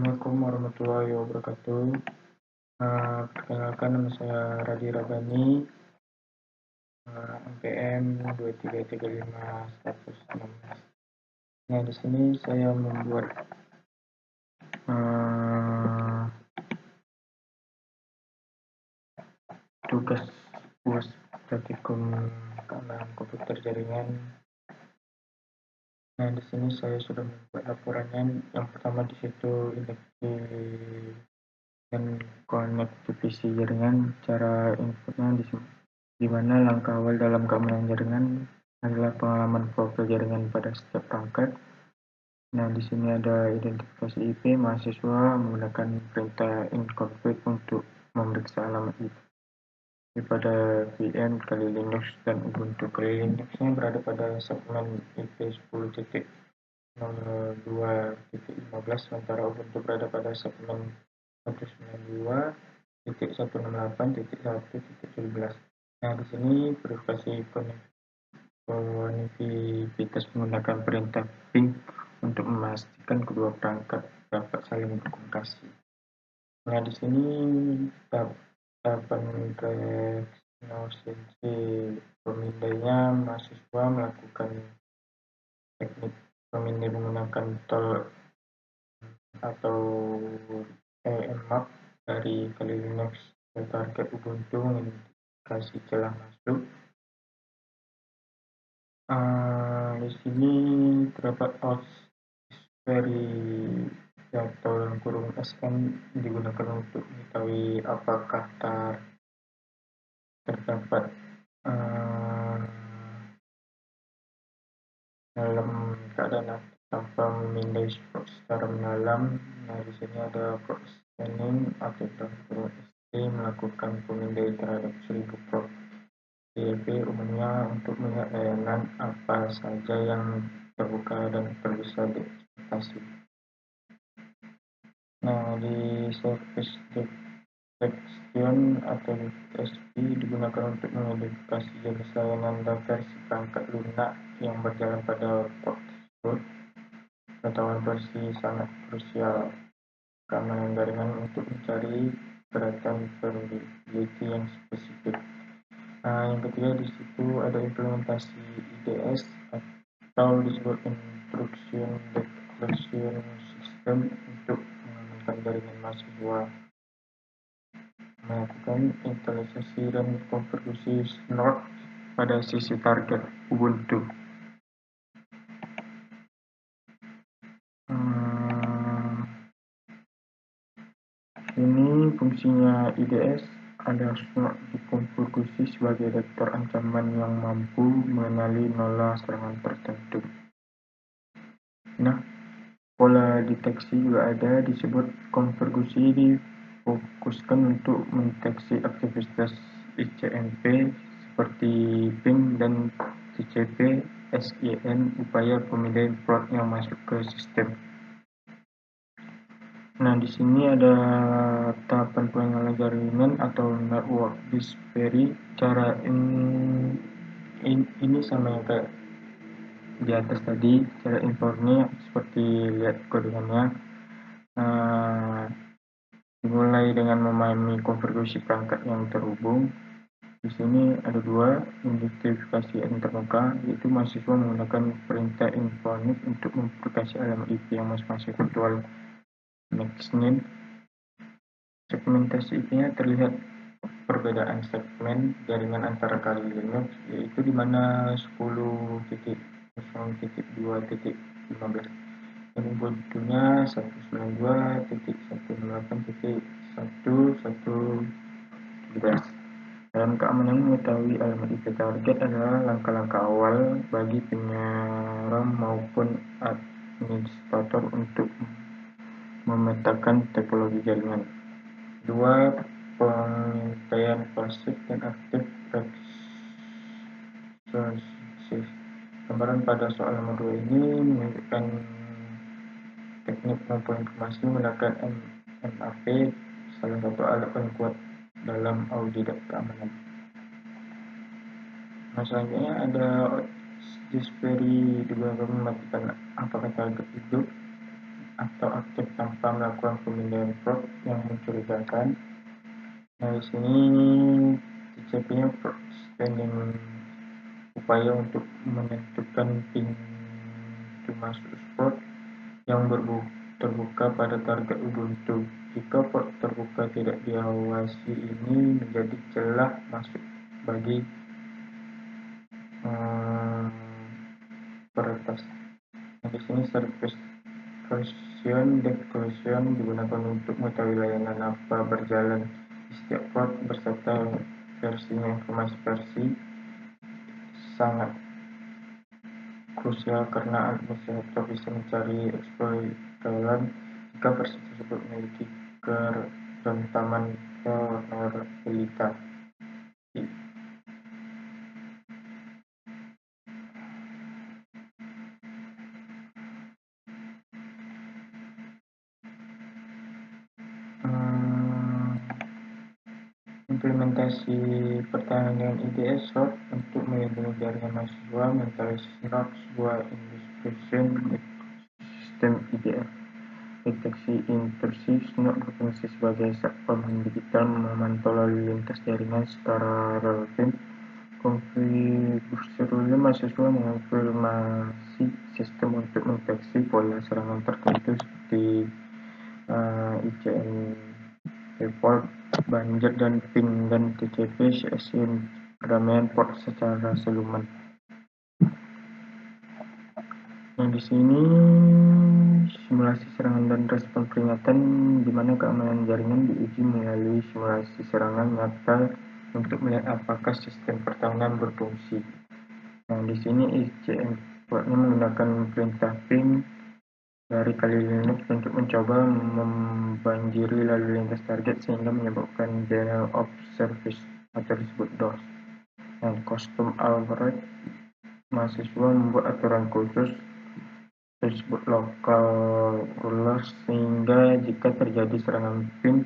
Assalamualaikum warahmatullahi wabarakatuh. Perkenalkan, nama saya Radi Rabani, NPM 2335116. Nah, di sini saya membuat tugas UAS praktikum keamanan komputer jaringan. Nah, di sini saya sudah membuat laporannya. Yang pertama di situ indeksi dan connect to PC jaringan. Cara inputnya di mana langkah awal dalam keamanan jaringan adalah pengalaman profil jaringan pada setiap perangkat. Nah, di sini ada identifikasi IP mahasiswa menggunakan perintah inconfig untuk memeriksa alamat IP pada VM kali Linux dan Ubuntu. Kali Linuxnya berada pada segmen IP 10.02.15, sementara Ubuntu berada pada segmen 192.168.1.17. Nah, di sini verifikasi konektivitas menggunakan perintah ping untuk memastikan kedua perangkat dapat saling berkomunikasi. Nah, di sini tahapan rekonstruksi pemindainya, mahasiswa melakukan teknik pemindai menggunakan tol atau EMMAP dari Kali Linux ke target Ubuntu mengindikasi celah masuk. Di sini terdapat auth-veri SN digunakan untuk mengetahui apakah terdapat dalam keadaan tanpa memindai secara mendalam. Nah, di sini ada proxy scanning atau ST melakukan pemindai terhadap 1000 prop DP umumnya untuk melihat layanan apa saja yang terbuka dan bisa dieksploitasi. Nah, di service detection atau DSP digunakan untuk mengidentifikasi jenis layanan dan versi perangkat lunak yang berjalan pada port tersebut. Pengetahuan versi sangat krusial keamanan jaringan untuk mencari keberatan vulnerability yang spesifik. Yang ketiga di situ ada implementasi IDS atau disebut Intrusion Detection System untuk mengamankan jaringan mahasiswa, melakukan installasi dan konfigurasi snort pada sisi target Ubuntu. Ini fungsinya IDS. Ada snort dikonfigurasi sebagai vektor ancaman yang mampu mengenali nola serangan tertentu. Nah, pola deteksi juga ada, disebut konfigurasi, difokuskan untuk mendeteksi aktivitas ICMP seperti ping dan TCP SIN upaya pemindaian port yang masuk ke sistem. Nah, di sini ada tahapan pengenalan jaringan atau network discovery. Cara ini sama yang kayak di atas tadi. Cara infonya seperti lihat kodeannya. Dimulai dengan memahami konfigurasi perangkat yang terhubung. Di sini ada dua, identifikasi terbuka, yaitu mahasiswa menggunakan perintah infonik untuk memverifikasi alamat IP yang masing-masing virtual machine. Segmentasi IP-nya terlihat perbedaan segmen jaringan antara Kali Linux, yaitu di mana 10.0.2.15 dan Ubuntu-nya 192.168.1.17. Dalam keamanan, mengetahui alamat IP target adalah langkah-langkah awal bagi penyeram maupun administrator untuk memetakan topologi jaringan. 2. Pengintaian pasif dan aktif responsif. Gambaran pada soal nomor 2 ini menunjukkan teknik pengumpul informasi menggunakan MAP, salah satu alat paling kuat dalam audit keamanan. Nah, selanjutnya ada discovery digunakan mematikan apakah target hidup atau aktif tanpa melakukan pemindahan port yang mencurigakan. Nah, di sini TCP-nya standing upaya untuk menentukan pintu masuk port yang terbuka pada target Ubuntu. Jika port terbuka tidak diawasi, ini menjadi celah masuk bagi peretas. Nah, di sini service version declaration digunakan untuk mengetahui layanan apa berjalan di setiap port beserta versinya. Informasi versi sangat krusial karena administrator bisa mencari exploitan jika versi tersebut memiliki kerentanan vulnerabilitas. Implementasi pertahanan dengan IDS SOC untuk melindungi jaringan mahasiswa Mentalis Snot sebuah institution sistem IDF. Deteksi intrusi SNOT berfungsi sebagai satpam digital memantau lalu lintas jaringan secara relevan. Konfigurasi mahasiswa mengonfirmasi sistem untuk mendeteksi pola serangan tertentu seperti ICM report, banjir dan ping, dan TCP session perdamaian port secara siluman. Nah, di sini simulasi serangan dan respon peringatan, di mana keamanan jaringan diuji melalui simulasi serangan nyata untuk melihat apakah sistem pertahanan berfungsi. Nah, di sini ICM portnya menggunakan perintah ping dari Kali Linux untuk mencoba membanjiri lalu lintas target sehingga menyebabkan denial of service atau disebut DOS. Dan custom algorithm, mahasiswa membuat aturan khusus disebut local rulers sehingga jika terjadi serangan ping,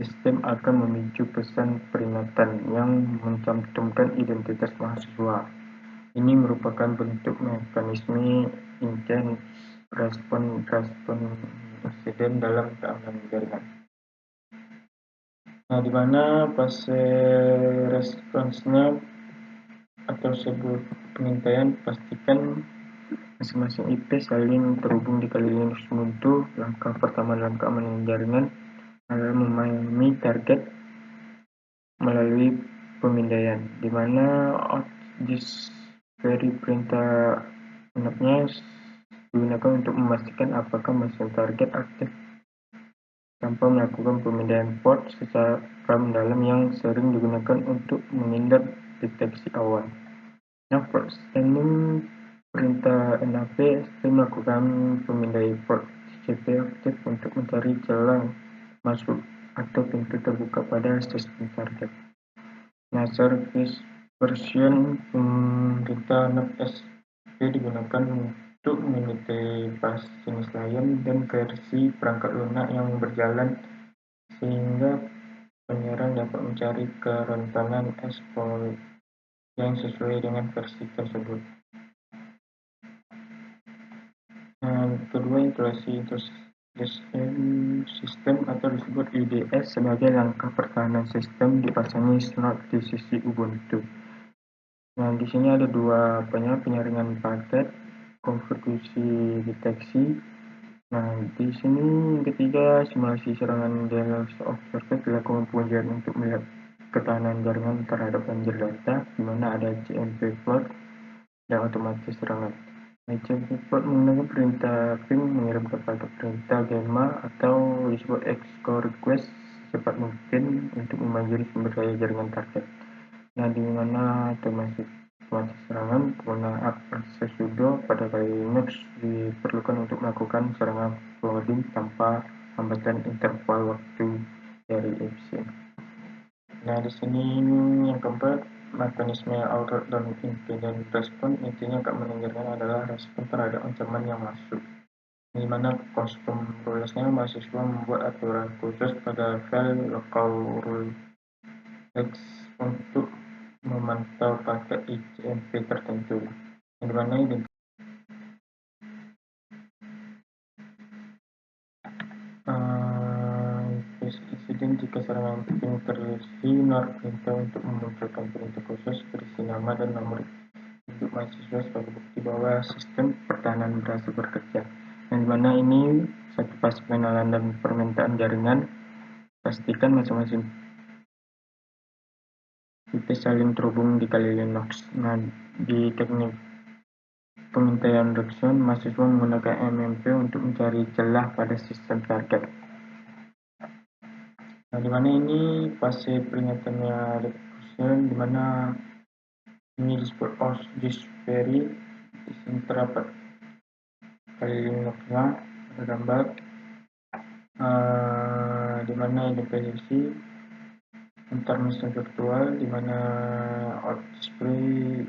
sistem akan memicu pesan peringatan yang mencantumkan identitas mahasiswa. Ini merupakan bentuk mekanisme intent respon insiden dalam keamanan jaringan. Nah, di mana fase responsnya atau sebut pengintaian, pastikan masing-masing IP saling terhubung di Kali Linux Ubuntu. Langkah pertama dalam keamanan jaringan adalah memahami target melalui pemindaian, di mana this very perintah enaknya digunakan untuk memastikan apakah mesin target aktif tanpa melakukan pemindaian port secara mendalam yang sering digunakan untuk menghindar deteksi awal. Nah, port standing perintah NAP sering melakukan pemindaian port TCP aktif untuk mencari celah masuk atau pintu terbuka pada sistem target. Nah, service version perintah NAP SP digunakan untuk mengidentifikasi jenis layan dan versi perangkat lunak yang berjalan sehingga penyerang dapat mencari kerentanan exploit yang sesuai dengan versi tersebut. Nah, kedua, instalasi sistem atau disebut IDS sebagai langkah pertahanan sistem dipasangi snot di sisi Ubuntu. Nah, di sini ada dua penyaringan paket, konfigurasi deteksi. Nah, di sini ketiga, simulasi serangan denial of service dilakukan pengujian untuk melihat ketahanan jaringan terhadap banjir data, di mana ada CMP plot dan otomatis serangan. Nah, CMP plot menggunakan perintah ping mengirim kepada perintah gamma atau disebut XCO request secepat mungkin untuk membanjiri sumber daya jaringan target. Nah, di mana otomatis serangan penggunaan akses sudo pada Kali Linux diperlukan untuk melakukan serangan flooding tanpa hambatan interval waktu dari efisien. Nah, di sini yang keempat, mekanisme alert dan incident response. Intinya keamanan jaringan adalah respon terhadap ancaman yang masuk, di mana custom rules-nya mahasiswa membuat aturan khusus pada file local rule X untuk memantau paket ICMP tertentu, di mana Jika serangan phishing tersinar perintah untuk memunculkan perintah khusus berisi nama dan nomor untuk mahasiswa sebagai bukti bahwa sistem pertahanan berhasil bekerja. Yang dimana ini satu pas pengenalan dan permintaan jaringan, pastikan masing-masing IP saling terhubung di kali Linux. Nah, di teknik pengintaian Rexon, mahasiswa menggunakan MMP untuk mencari celah pada sistem target. Nah, dimana ini fase peringatannya Rexon, dimana ini disebut Osdispery. Di sini terdapat kali Linuxnya, ada gambar, dimana identifikasi antar mesin virtual, dimana Osdispery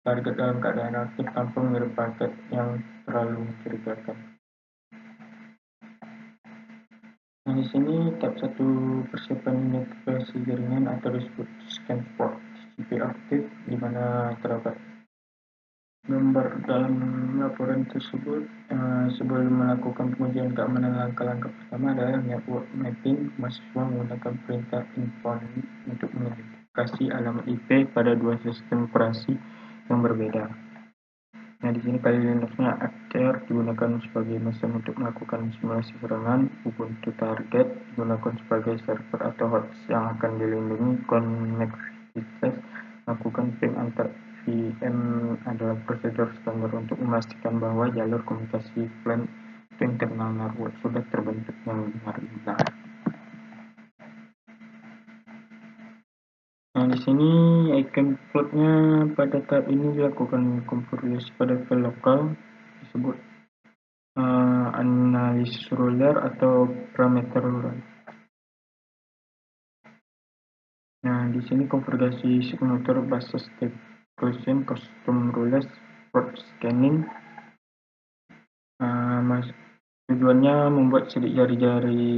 target dalam keadaan aktif tanpa mengirim paket yang terlalu mencurigakan. Nah, di sini tab 1 persiapan identifikasi jaringan atau disebut scan port TCP aktif, di mana terdapat gambar dalam laporan tersebut. Sebelum melakukan pengujian keamanan, langkah-langkah pertama adalah network mapping. Mahasiswa menggunakan perintah infonet untuk mengidentifikasi alamat IP pada dua sistem operasi yang berbeda. Nah, di sini kali Linuxnya ACR digunakan sebagai mesin untuk melakukan simulasi serangan. Ubuntu target digunakan sebagai server atau host yang akan dilindungi. Connectivitas melakukan ping antar VM adalah prosedur standar untuk memastikan bahwa jalur komunikasi VLAN atau internal network sudah terbentuk yang benar-benar. Nah, di sini icon plotnya pada tahap ini dilakukan kompilasi pada file lokal disebut analisis ruler atau parameter ruler. Nah, di sini konfigurasi signature basis declaration custom rules port scanning. Tujuannya membuat sidik jari-jari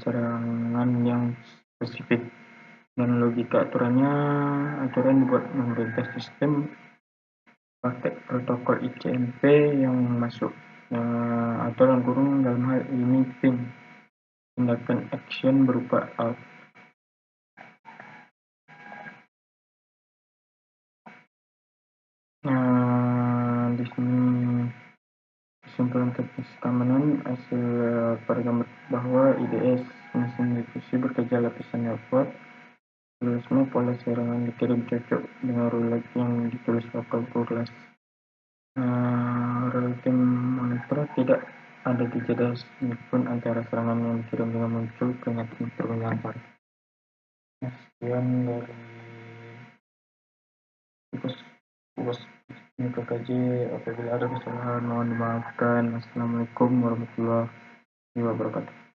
serangan yang spesifik. Dan logika aturan dibuat memerintah sistem pakai protokol ICMP yang masuk aturan kurung dalam hal ini PIN, tindakan action berupa out. Di sini kesimpulan teknis keamanan hasil pada gambar bahwa IDS mesin diskusi bekerja lapisan network. Semua pola serangan dikirim cocok dengan roulette yang ditulis lokal kurlas. Real-time monitor tidak ada jeda sedikit pun antara serangan yang dikirim dengan muncul peringatan terlantar. Sekian dari tugas PKJ. Apabila ada kesalahan mohon dimaafkan. Assalamualaikum warahmatullahi wabarakatuh.